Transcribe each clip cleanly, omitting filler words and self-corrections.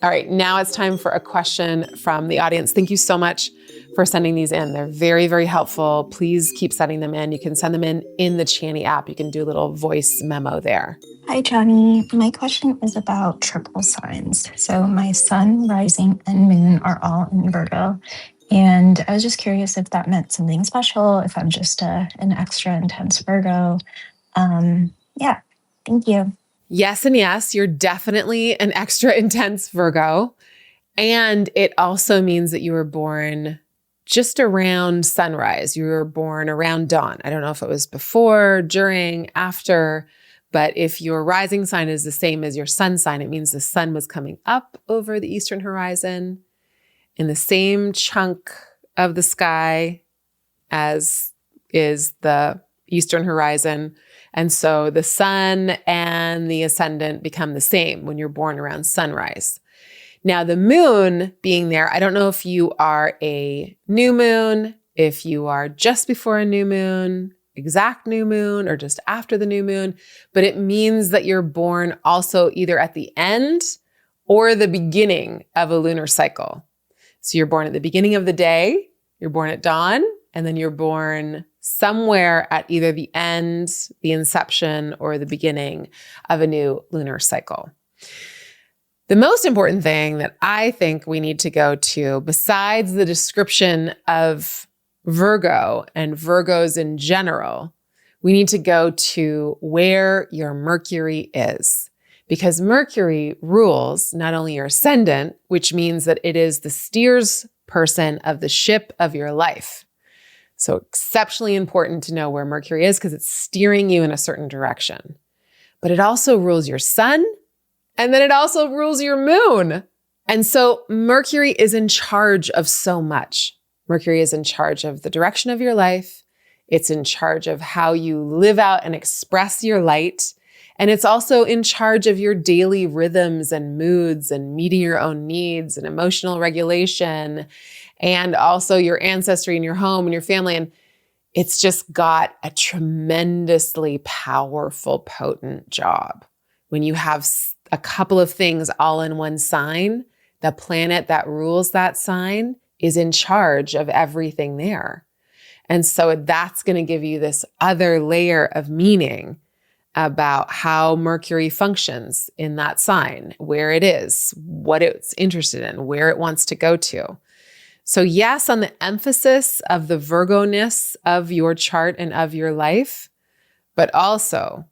All right, now it's time for a question from the audience. Thank you so much for sending these in. They're very, very helpful. Please keep sending them in. You can send them in the Chani app. You can do a little voice memo there. Hi, Chani. My question is about triple signs. So my sun, rising, and moon are all in Virgo. And I was just curious if that meant something special, if I'm just an extra intense Virgo. Yeah, thank you. Yes and yes, you're definitely an extra intense Virgo. And it also means that you were born just around sunrise. You were born around dawn. I don't know if it was before, during, after, but if your rising sign is the same as your sun sign, it means the sun was coming up over the eastern horizon in the same chunk of the sky as is the eastern horizon. And so the sun and the ascendant become the same when you're born around sunrise. Now, the moon being there, I don't know if you are a new moon, if you are just before a new moon, exact new moon, or just after the new moon, but it means that you're born also either at the end or the beginning of a lunar cycle. So you're born at the beginning of the day, you're born at dawn, and then you're born somewhere at either the end, the inception, or the beginning of a new lunar cycle. The most important thing that I think we need to go to, besides the description of Virgo and Virgos in general, we need to go to where your Mercury is. Because Mercury rules not only your ascendant, which means that it is the steers person of the ship of your life. So exceptionally important to know where Mercury is because it's steering you in a certain direction. But it also rules your sun, and then it also rules your moon. And so Mercury is in charge of so much. Mercury is in charge of the direction of your life. It's in charge of how you live out and express your light. And it's also in charge of your daily rhythms and moods and meeting your own needs and emotional regulation, and also your ancestry and your home and your family. And it's just got a tremendously powerful, potent job. When you have a couple of things all in one sign, the planet that rules that sign is in charge of everything there. And so that's going to give you this other layer of meaning about how Mercury functions in that sign, where it is, what it's interested in, where it wants to go to. So yes, on the emphasis of the Virgo-ness of your chart and of your life, but also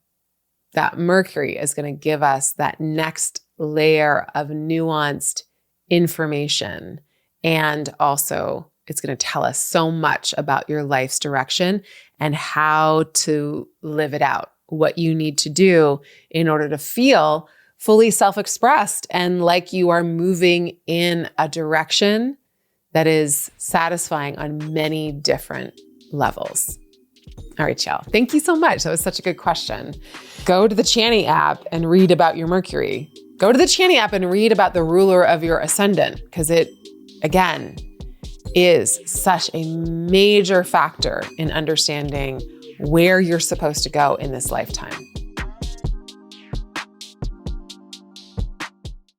that Mercury is going to give us that next layer of nuanced information. And also it's going to tell us so much about your life's direction and how to live it out, what you need to do in order to feel fully self-expressed and like you are moving in a direction that is satisfying on many different levels. All right, y'all. Thank you so much. That was such a good question. Go to the Chani app and read about your Mercury. Go to the Chani app and read about the ruler of your ascendant, because it, again, is such a major factor in understanding where you're supposed to go in this lifetime.